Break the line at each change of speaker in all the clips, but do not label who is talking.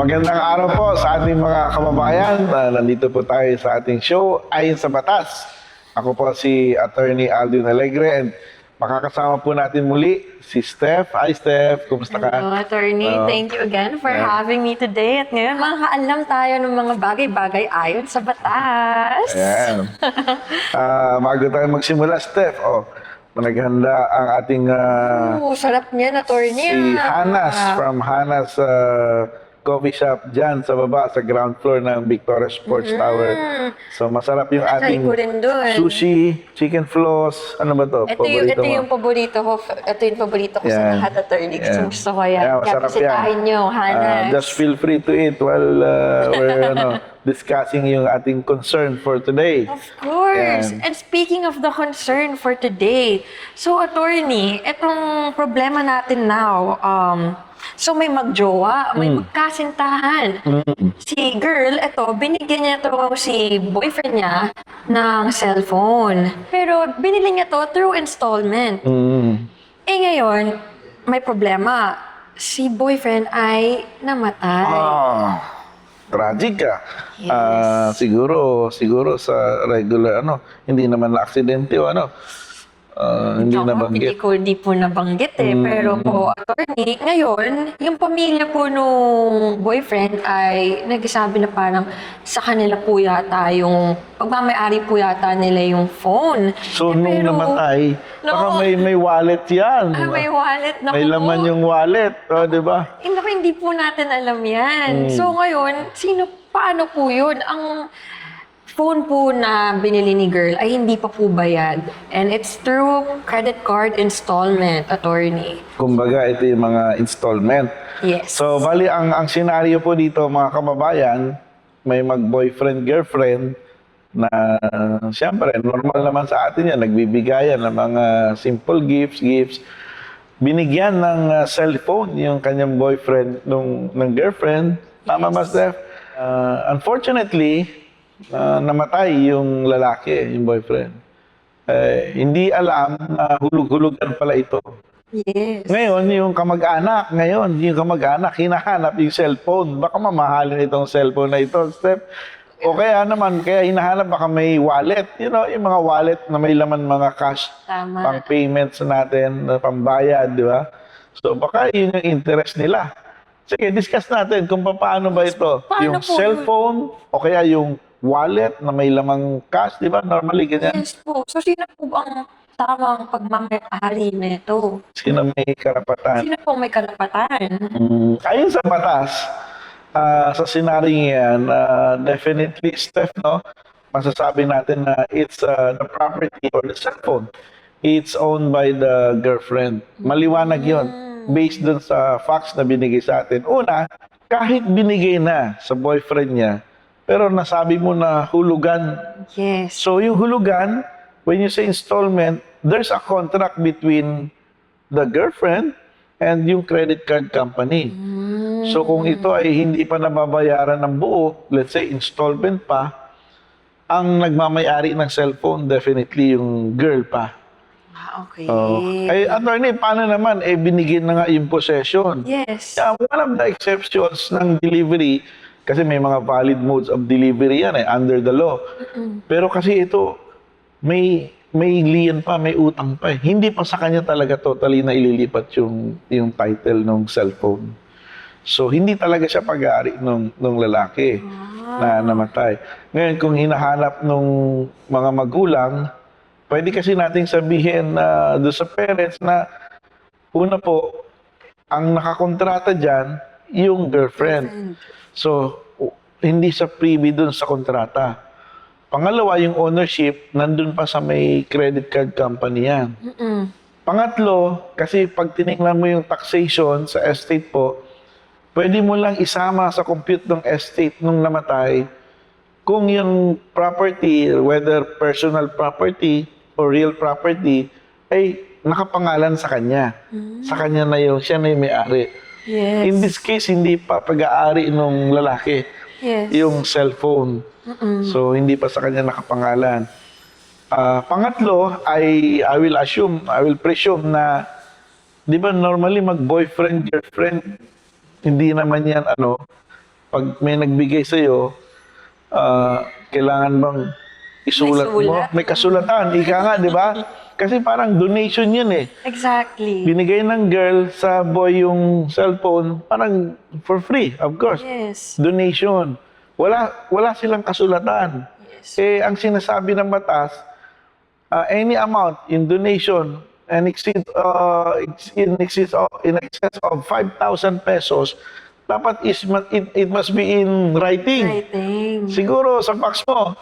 Magandang araw po sa ating mga kababayan. Nandito po tayo sa ating show, Ayon sa Batas. Ako po si Attorney Aldin Alegre and makakasama po natin muli si Steph. Hi Steph, kumusta ka?
Hello, Attorney. Thank you again for having me today. At ngayon, makakaalam tayo ng mga bagay-bagay ayon sa batas.
Ayan. Bago tayo magsimula, Steph, naghanda ang ating
Sarap niyan, Attorney.
si Hanas from Hanas Coffee Shop dyan sa baba sa ground floor ng Victoria Sports Tower. So masarap yung
Try
ating
ko rin dun.
sushi, chicken floss, ano ba to?
Ito yung paborito ko. Ito yung paborito ko sa lahat, Attorney. Gusto ko yan.
Yeah,
Kaya
masarap
bisitahin
yan.
nyo, Hanas.
Just feel free to eat while we're discussing yung ating concern for today.
Of course.
Yan.
And speaking of the concern for today, so Attorney, itong problema natin now, so may magjowa, may magkasintahan. Si girl, binigyan niya si boyfriend niya ng cellphone. Pero binili niya to through installment. Eh ngayon, may problema. Si boyfriend ay namatay.
Tragic ka.
Yes.
Siguro sa regular hindi naman na aksidente o hindi
Ako,
nabanggit.
hindi po nabanggit Pero po, Attorney, ngayon, yung pamilya po nung boyfriend ay nagsasabi na parang sa kanila po yata yung, pagmamayari po yata nila yung phone.
So, nung namatay, baka may wallet yan.
May wallet na
May laman yung wallet. Di ba?
Hindi po natin alam yan. So ngayon, paano po yun? Ang phone po na binili ni girl ay hindi pa po bayad. And it's through credit card installment, Attorney.
Kumbaga, ito yung mga installment.
Yes.
So, bali, ang senaryo po dito, mga kababayan, may mag-boyfriend, girlfriend, na siyempre, normal naman sa atin yan, nagbibigayan ng mga simple gifts. Binigyan ng cellphone yung kanyang boyfriend ng girlfriend. Tama ba, Steph? Unfortunately, namatay yung lalaki, yung boyfriend. Hindi alam na hulug-hulugan pala ito.
Yes.
Ngayon, yung kamag-anak, hinahanap yung cellphone. Baka mamahalin itong cellphone na ito, Steph. O kaya naman, hinahanap baka may wallet. Yung mga wallet na may laman mga cash.
Tama.
Pang payments natin, pambayad, di ba? So baka yun yung interest nila. Sige, discuss natin kung paano ba ito.
Paano
yung
po
cellphone o kaya yung wallet na may lamang cash, di ba? Normally ganyan.
Yes po. So, sino po ang tamang pagmamayari nito?
Sino may karapatan?
Sino po may karapatan?
Ayon sa batas, sa senaryo yan, definitely, Steph, masasabi natin na it's the property or the cellphone. It's owned by the girlfriend. Maliwanag yon based dun sa facts na binigay sa atin. Una, kahit binigay na sa boyfriend niya, pero nasabi mo na hulugan.
Yes.
So yung hulugan, when you say installment, there's a contract between the girlfriend and yung credit card company. So kung ito ay hindi pa nababayaran ng buo, let's say installment pa, ang nagmamayari ng cellphone, definitely yung girl pa.
Okay.
Attorney, paano naman? Binigyan na nga yung possession.
Yes.
One of the exceptions ng delivery, kasi may mga valid modes of delivery yan under the law. Pero kasi ito, may lien pa, may utang pa. Hindi pa sa kanya talaga totally na ililipat yung title ng cellphone. So, hindi talaga siya pag-aari ng lalaki na namatay. Ngayon, kung hinahanap ng mga magulang, pwede kasi nating sabihin doon sa parents na una po, ang nakakontrata dyan, yung girlfriend. So, hindi sa privy doon sa kontrata. Pangalawa, yung ownership, nandun pa sa may credit card company yan. Pangatlo, kasi pag tinignan mo yung taxation sa estate po, pwede mo lang isama sa compute ng estate nung namatay kung yung property, whether personal property or real property, ay nakapangalan sa kanya. Sa kanya na siya na yung may-ari.
Yes.
In this case, hindi pa pag-aari ng lalaki yung cellphone. So, hindi pa sa kanya nakapangalan. Pangatlo, I will presume na, di ba normally mag-boyfriend, girlfriend, hindi naman yan pag may nagbigay sa'yo, kailangan bang isulat mo?
May sulat.
May kasulatan, ika nga, di ba? Kasi parang donation yun eh.
Exactly.
Binigay ng girl sa boy yung cellphone, parang for free, of course.
Yes.
Donation. Wala silang kasulatan.
Yes.
Eh, ang sinasabi ng batas, any amount in donation and in excess of 5,000 pesos, dapat it must be in writing.
Writing.
Siguro sa fax mo,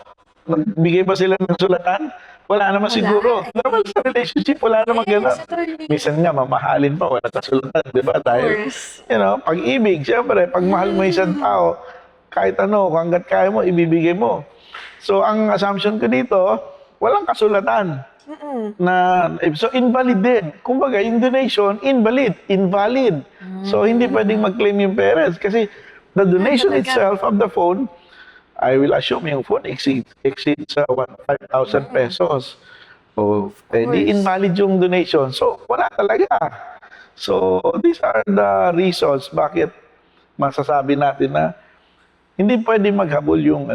nagbigay ba sila ng sulatan? Wala naman siguro. Normal sa relationship, wala naman gano'n.
attorney.
Minsan nga, mamahalin pa, wala kasulatan, di ba? Dahil,
course.
pag-ibig, siyempre, pag mahal mo isang tao, kahit ano, hanggat kaya mo, ibibigay mo. So, ang assumption ko dito, walang kasulatan. So, invalid din. Kumbaga, yung donation, invalid. So, hindi pwedeng mag-claim yung parents. Kasi, the donation
talaga.
itself of the phone, I will assume yung phone exceeds 5,000 pesos. So, di invalid yung donation. So, wala talaga. So, these are the reasons bakit masasabi natin na hindi pwede maghabol yung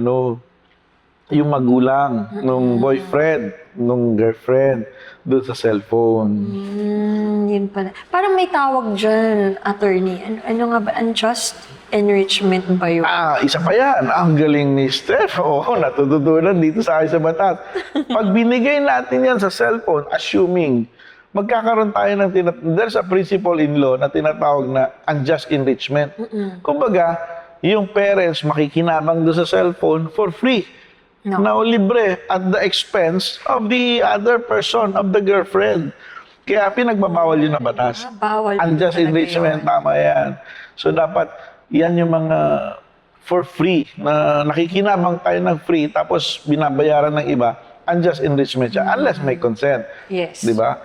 yung magulang nung boyfriend, nung girlfriend doon sa cellphone.
Yun pala. Parang may tawag dyan, attorney. Ano nga ba? Unjust enrichment ba yun?
Isa pa yan. Ang galing ni Steph. Oo, natututunan dito sa akin sa batas. Pag binigay natin yan sa cellphone, assuming magkakaroon tayo ng there's a principle in law na tinatawag na unjust enrichment. Kumbaga, yung parents makikinabang doon sa cellphone for free.
No.
Na libre at the expense of the other person, of the girlfriend. Kaya pinagbabawal yun ng batas.
Bawal.
Unjust
talaga
enrichment,
yun.
tama yan. So dapat, yan yung mga for free, na nakikinabang tayo ng free, tapos binabayaran ng iba, unjust enrichment siya, unless may consent.
Yes.
Di ba?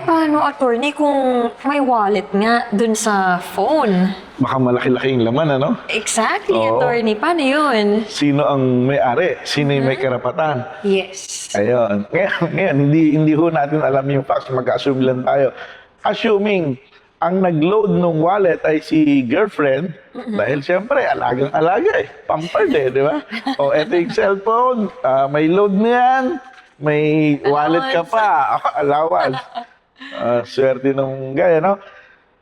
Paano, attorney, kung may wallet nga dun sa phone?
Baka malaki-laking laman, ano?
Exactly,
Oo.
attorney. Paano yun?
Sino ang may-ari? Sino yung may karapatan?
Yes.
Ayun. Ngayon hindi ho natin alam yung facts. Mag-assume lang tayo. Assuming ang nag-load ng wallet ay si girlfriend, dahil siyempre, alagang-alaga eh. Pampered eh, di ba? O, eto yung cellphone, may load na yan, may wallet ka pa, allowance. Swerte ng gaya, no?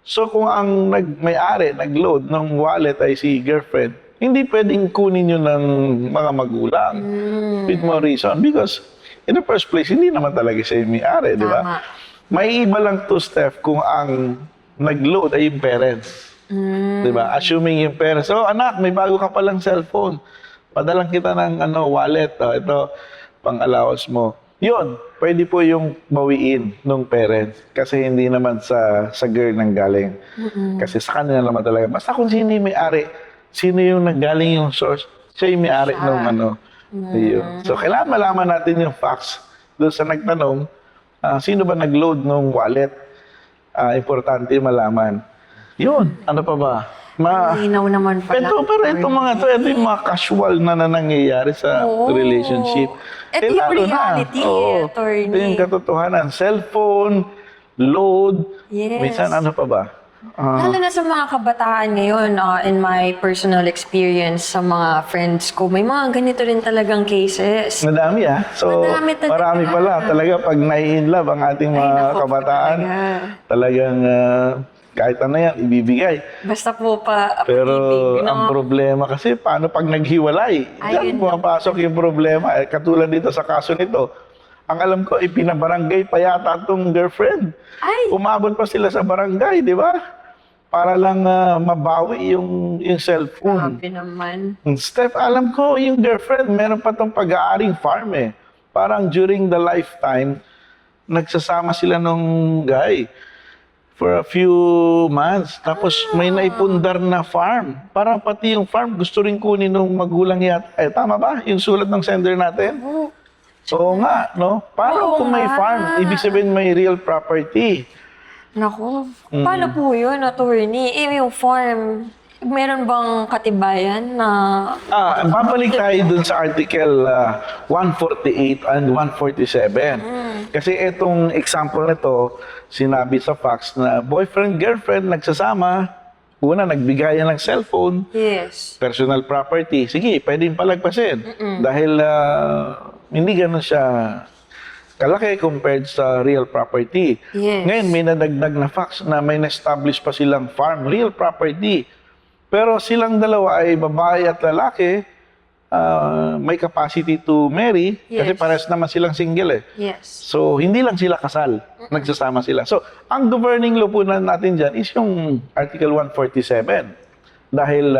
So, kung ang may-ari, nag-load ng wallet ay si girlfriend, hindi pwedeng kunin yun ng mga magulang. With more reason. Because, in the first place, hindi naman talaga siya yung may-ari, di ba?
Tama.
May iba lang to, Steph, kung ang nag-load ay yung parents. Di ba? Assuming yung parents, anak, may bago ka palang cellphone. Padalang kita ng wallet. Ito, pang-allowance mo. Yun, pwede po yung bawiin ng parents. Kasi hindi naman sa girl nang galing. Kasi sa kanila naman talaga. Basta kung sino yung may-ari, sino yung nanggaling yung source, siya yung may-ari ng Yun. So, kailangan malaman natin yung facts doon sa nagtanong, sino ba nag-load ng wallet? Importante malaman. Yun, ano pa ba?
Linaw naman pala.
Ito yung mga casual na nangyayari sa relationship.
Ito yung
lalo
reality, attorney.
Ito yung katotohanan. Cellphone, load,
Yes.
minsan ano pa ba?
Lalo na sa mga kabataan ngayon, in my personal experience sa mga friends ko, may mga ganito rin talagang cases.
Madami So,
Madami talaga.
marami pala. Talaga pag nai-inlove ang ating mga
naku,
kabataan,
talaga.
talagang kahit ano yan, ibibigay.
Basta po pa
Pero
pag-ibig, no?
ang problema kasi, paano pag naghiwalay? Diyan
Ayun
pumapasok yung problema. Katulad dito sa kaso nito, ang alam ko, ipinabarangay pa yata itong girlfriend.
Ay!
Umabot pa sila sa barangay, di ba? Para lang mabawi yung cellphone.
Grabe naman.
Steph, alam ko, yung girlfriend, meron pa itong pag-aaring farm eh. Parang during the lifetime, nagsasama sila nung guy for a few months. Tapos may naipundar na farm. Parang pati yung farm, gusto rin kunin ng magulang yata. Tama ba? Yung sulat ng sender natin? Oo nga, no? Parang
Oo
kung may
nga.
farm, ibig sabihin may real property.
Naku, paano po yun, attorney? Yung farm, meron bang katibayan na...
Babalik tayo dun sa article 148 and 147. Kasi itong example nito, sinabi sa facts na boyfriend-girlfriend nagsasama, Una, nagbigayan ng cellphone,
Yes.
personal property. Sige, pwedeng palagpasin. Dahil hindi ganun siya kalaki compared sa real property.
Yes.
Ngayon, may nadagdag na facts na may na-establish pa silang farm, real property. Pero silang dalawa ay babae at lalaki, may capacity to marry kasi
Yes.
pares naman silang single eh.
Yes.
So, hindi lang sila kasal, nagsasama sila. So, ang governing law po natin dyan is yung Article 147. Dahil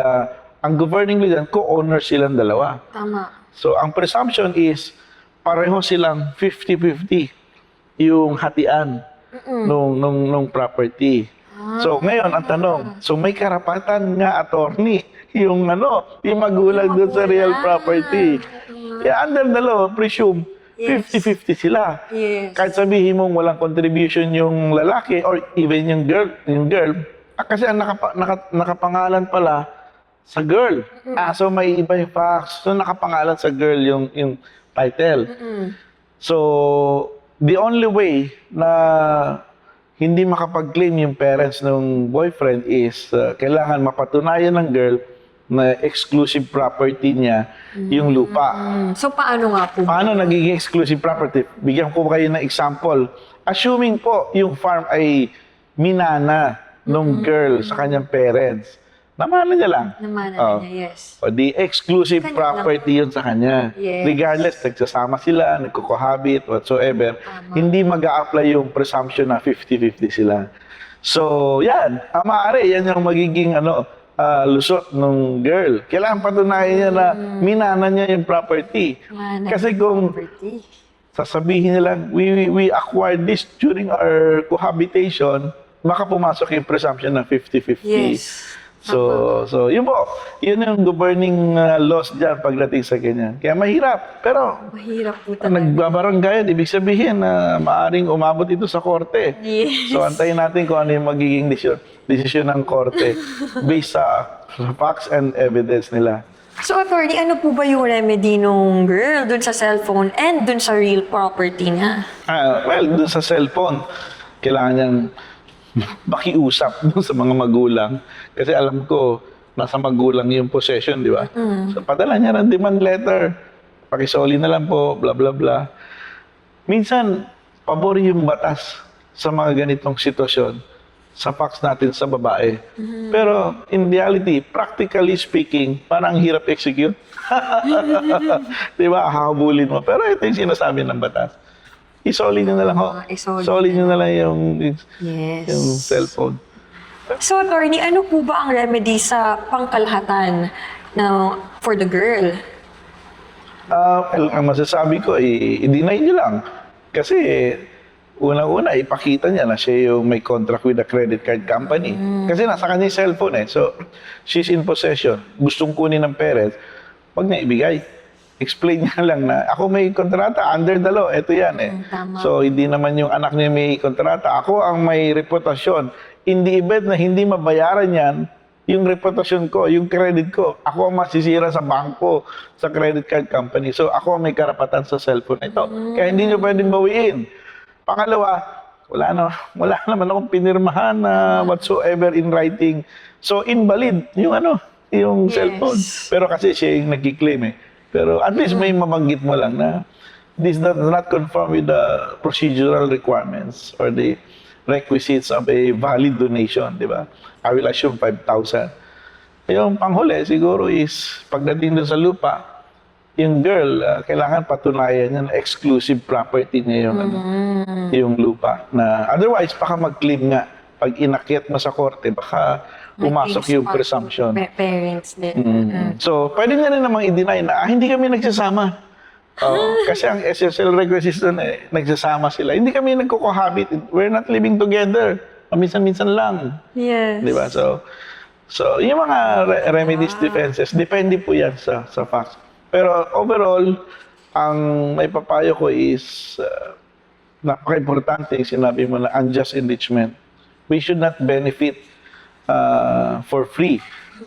ang governing law dyan, co-owner silang dalawa.
Tama.
So, ang presumption is pareho silang 50-50 yung hatian nung property. So, ngayon, ang tanong, so may karapatan nga, attorney, yung magulang doon sa real property. Yeah, under the law, presume, 50-50 sila.
Yes.
Kahit sabihin mong walang contribution yung lalaki or even yung girl, kasi ang nakapangalan pala sa girl. So may iba yung facts. So nakapangalan sa girl yung title. So the only way na hindi makapag-claim yung parents ng boyfriend is kailangan mapatunayan ng girl na exclusive property niya yung lupa.
So, paano nga po?
Paano nagiging exclusive property? Bigyan ko kayo ng example. Assuming po yung farm ay minana nung girl sa kanyang parents. Namana niya lang.
Namana niya, yes.
O di exclusive
Kanya
property yun sa kanya.
Yes.
Regardless, nagsasama sila, nagko-cohabit, whatsoever. Hindi mag-a-apply yung presumption na 50-50 sila. So, yan. Maaari, yan yung magiging lusot ng girl. Kailangan patunayan niya na minana niya yung property.
Mana
Kasi kung
property.
sasabihin niya lang, we acquired this during our cohabitation, baka pumasok yung presumption na 50-50.
Yes.
So yun po, yun yung governing laws dyan pagdating sa ganyan. Kaya mahirap, pero
Mahirap po talaga.
nagbabaranggayan, ibig sabihin na maaring umabot ito sa korte.
Yes.
So antayin natin kung ano yung magiging desisyon ng korte based sa facts and evidence nila.
So, attorney, ano po ba yung remedy nung girl dun sa cellphone and dun sa real property niya?
Well, dun sa cellphone, kailangan niyang makiusap dun sa mga magulang. Kasi alam ko, nasa magulang yung possession, di ba? So, padala niya ng demand letter. Pakisoli na lang po, bla bla bla. Minsan, pabor yung batas sa mga ganitong sitwasyon sa facts natin sa babae. Pero in reality, practically speaking, parang ang hirap execute. Di ba? Hahabulin mo. Pero ito yung sinasabi ng batas. Isoli nyo na lang ho. Isoli nyo na lang yung
Yes.
cellphone.
So, attorney, ano po ba ang remedy sa pangkalahatan for the girl?
Well, ang masasabi ko, i-deny nyo lang. Kasi, unang-una, ipakita niya na siya yung may contract with the credit card company. Kasi nasa kanya yung cellphone eh. So, she's in possession. Gustong kunin ng parents. Wag niya ibigay. Explain niya lang na, ako may kontrata, under the law, ito yan eh.
Tama.
So, hindi naman yung anak niya may kontrata. Ako ang may reputasyon. In the event na hindi mabayaran yan, yung reputasyon ko, yung credit ko, ako ang masisira sa bangko, sa credit card company. So, ako ang may karapatan sa cellphone ito. Kaya hindi niyo pwedeng bawiin. Pangalawa, wala naman akong pinirmahan na whatsoever in writing. So, invalid yung cellphone. Pero kasi siya yung nagkiklaim eh. Pero at least may mabanggit mo lang na this does not conform with the procedural requirements or the requisites of a valid donation, di ba? I will assume 5,000. Yung panghuli siguro is pagdating doon sa lupa, yung girl, kailangan patunayan niya na exclusive property niya yung lupa. Na otherwise, baka mag-claim nga. Pag inakyat mo sa korte, baka pumasok yung presumption.
Parents din.
So, pwede niya rin namang i-deny na hindi kami nagsasama. Kasi ang SSL requisites doon nagsasama sila. Hindi kami nagko-cohabit. We're not living together. Minsan-minsan lang.
Yes.
Di ba? So yung mga remedies, defenses, depende po yan sa facts. Pero overall, ang may papayo ko is napaka-importante yung sinabi mo na unjust enrichment. We should not benefit for free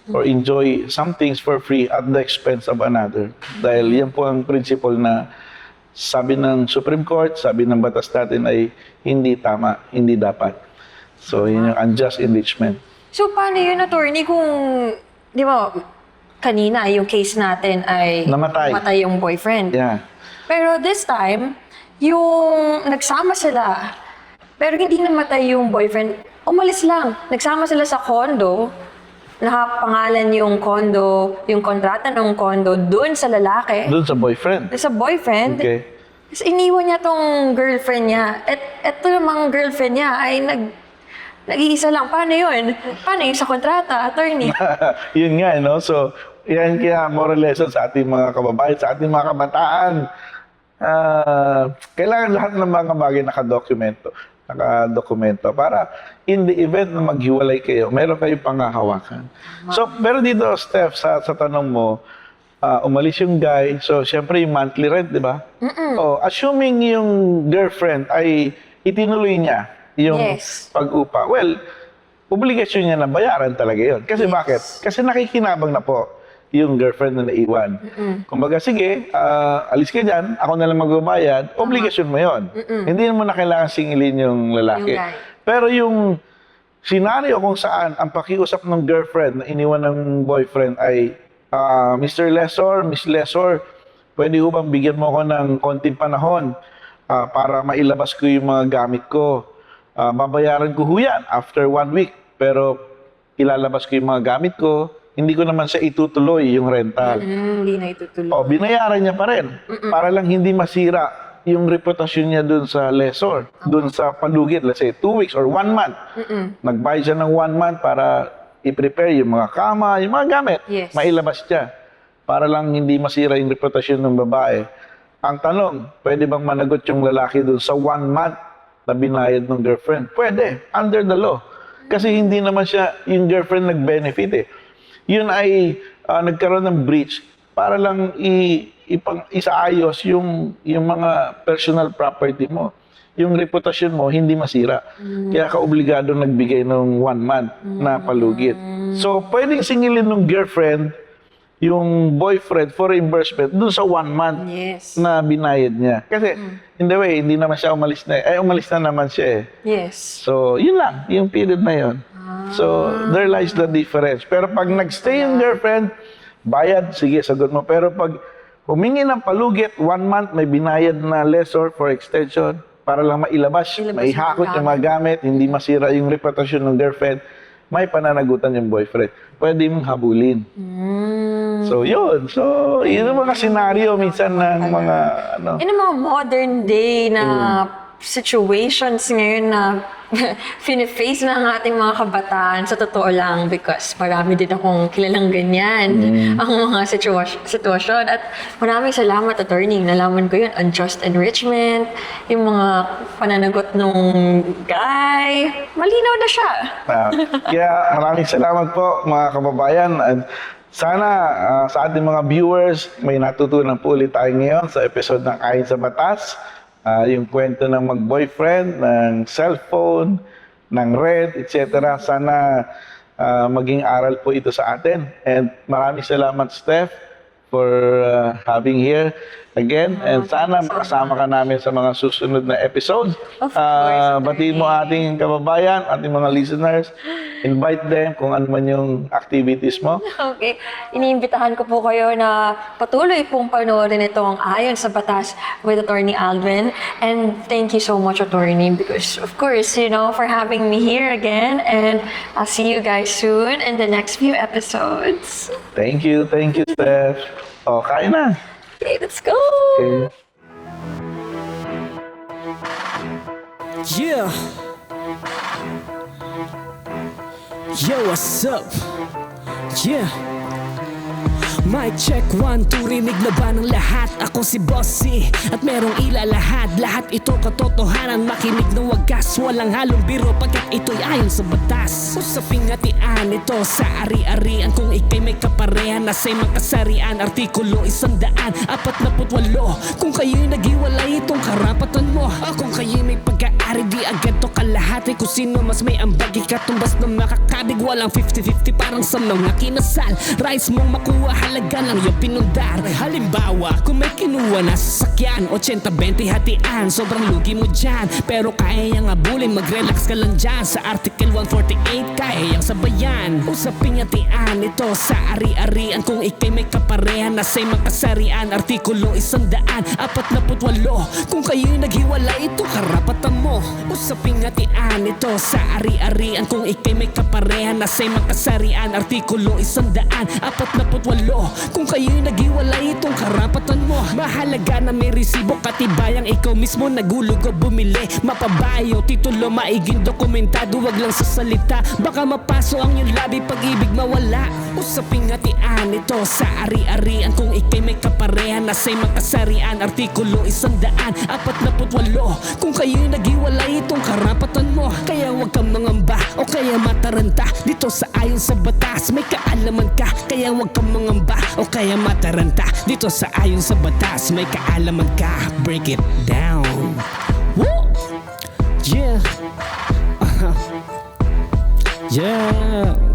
or enjoy some things for free at the expense of another. Dahil yan po ang principle na sabi ng Supreme Court, sabi ng batas natin ay hindi tama, hindi dapat. So, yun yung unjust enrichment.
So, paano yun, attorney, kung, di ba, kanina, yung case natin ay
Namatay.
yung boyfriend.
Yeah.
Pero this time, yung nagsama sila, pero hindi namatay yung boyfriend, umalis lang. Nagsama sila sa condo, nakapangalan yung condo, yung kontrata ng condo doon sa lalaki,
Doon sa boyfriend.
sa boyfriend.
Okay.
Tapos iniwan niya tong girlfriend niya. At eto namang girlfriend niya ay nag-iisa lang. Paano yun? Paano yung sa kontrata, attorney?
Yun nga, no? So, yan kaya moral lesson sa ating mga kababayan, sa ating mga kabataan. Kailangan lahat ng mga bagay nakadokumento para in the event na maghiwalay kayo, meron kayong panghahawakan. So, pero dito, Steph, sa tanong mo, umalis yung guy, so syempre yung monthly rent, di ba? Assuming yung girlfriend ay itinuloy niya yung
Yes.
pag-upa, well, obligasyon niya na bayaran talaga yun. Kasi bakit? Kasi nakikinabang na po yung girlfriend na naiwan. Kumbaga, sige, alis ka dyan, ako na lang magbabayad, obligasyon mo yun. Hindi mo na kailangan singilin yung lalaki.
Yung guy.
Pero yung senaryo kung saan ang pakiusap ng girlfriend na iniwan ng boyfriend ay, Mr. Lessor, Miss Lessor, pwede ho bang bigyan mo ako ng konting panahon para mailabas ko yung mga gamit ko. Babayaran ko ho yan after 1 week, pero ilalabas ko yung mga gamit ko, hindi ko naman siya itutuloy yung rental.
Hindi na itutuloy.
Binayaran niya pa rin para lang hindi masira yung reputasyon niya dun sa lessor, dun sa palugit, let's say 2 weeks or 1 month. Nagbayad siya ng 1 month para i-prepare yung mga kama, yung mga gamit,
Yes.
mailabas siya para lang hindi masira yung reputasyon ng babae. Ang tanong, pwede bang managot yung lalaki dun sa 1 month na binayad ng girlfriend? Pwede, under the law. Kasi hindi naman siya, yung girlfriend nag-benefit eh. Yun ay nagkaroon ng breach para lang isaayos yung mga personal property mo. Yung reputasyon mo hindi masira. Kaya ka obligado nagbigay ng 1 month na palugit. So, pwedeng singilin ng girlfriend yung boyfriend for reimbursement dun sa 1 month
Yes.
na binayad niya. Kasi, in the way, hindi naman siya umalis na. Umalis na naman siya eh.
Yes.
So, yun lang, yung period na yun. So, there lies the difference. Pero pag nagstay yung girlfriend, bayad, sige, sagot mo. Pero pag humingi ng palugit, 1 month, may binayad na lessor for extension, para lang mailabas, maihakot yung mga gamit, hindi masira yung reputasyon ng girlfriend, may pananagutan yung boyfriend. Pwede mong habulin. So, yun. So, yun ang mga senaryo minsan ng mga,
In mga modern day na situations ngayon na fini-face ng ating mga kabataan, sa totoo lang, because marami din akong kilalang ganyan ang mga sitwasyon. At maraming salamat, attorney. Nalaman ko yun, unjust enrichment, yung mga pananagot nung guy. Malinaw na siya.
Kaya maraming salamat po mga kababayan. And sana sa ating mga viewers, may natutunan po ulit tayo ngayon sa episode ng Ayon sa Batas. Yung kwento ng mag-boyfriend, ng cellphone, ng rent, etc. Sana maging aral po ito sa atin. And maraming salamat, Steph, for having here again. And sana makasama ka namin sa mga susunod na episodes.
Of course,
Batiin mo ating kababayan, ating mga listeners. Invite them kung ano man yung activities mo.
Okay. Iniimbitahan ko po kayo na patuloy pong panoorin itong Ayon sa Batas with Attorney Alvin. And thank you so much, Attorney, because of course, for having me here again. And I'll see you guys soon in the next few episodes.
Thank you, Steph. Kain na.
Okay, let's go!
Okay.
Yeah. Yo, what's up? Yeah. Mic check 1, 2, rinig na ba ng lahat? Ako si Bossy at merong ilalahad. Lahat ito katotohanan, makinig ng wagas. Walang halong biro pagkat ito'y ayon sa batas. Usaping hatian ito sa ari-arian. Kung ikay may kaparehan na sa'y makasarian. Artikulo 148. Kung kayo'y naghiwalay itong karapatan mo. Kung kayo'y may pag-aari di agad to kalahati. Kung sino mas may ambag ikatumbas na makakabig. Walang 50-50 parang sa mga kinasal. Rights mong makuha mahalaga lang yung pinundar. Halimbawa, kung may kinuha na sasakyan 80-20 hatian, sobrang lugi mo dyan. Pero kaya yang abulin, mag-relax ka lang dyan. Sa Article 148, kaya yang sabayan. Usaping hatian, ito sa ari-arian. Kung ikay may kaparehan na sa imang kasarian. Artikulo 148, kung kayo'y naghiwalay, ito karapatan mo. Usaping hatian, ito sa ari-arian. Kung ikay may kaparehan na sa imang kasarian. Artikulo 148, kung kayo'y naghiwalay, itong karapatan mo. Mahalaga na may resibo, katibayang ikaw mismo nagulog o bumili. Mapabayo, titulo, maiging dokumentado, wag lang sa salita. Baka mapaso ang iyong labi, pag-ibig mawala. Usaping hatian, ito sa ari-arian. Kung ikay may kaparehan na sa imang kasarian. Artikulo 148, kung kayo'y naghiwalay, itong karapatan mo. Kaya wag kang mangamba o kaya mataranta. Dito sa ayon sa batas, may kaalaman ka. Kaya wag kang mangamba o kaya mataranta. Dito sa ayon sa batas, may kaalaman ka. Break it down. Woo! Yeah. Yeah.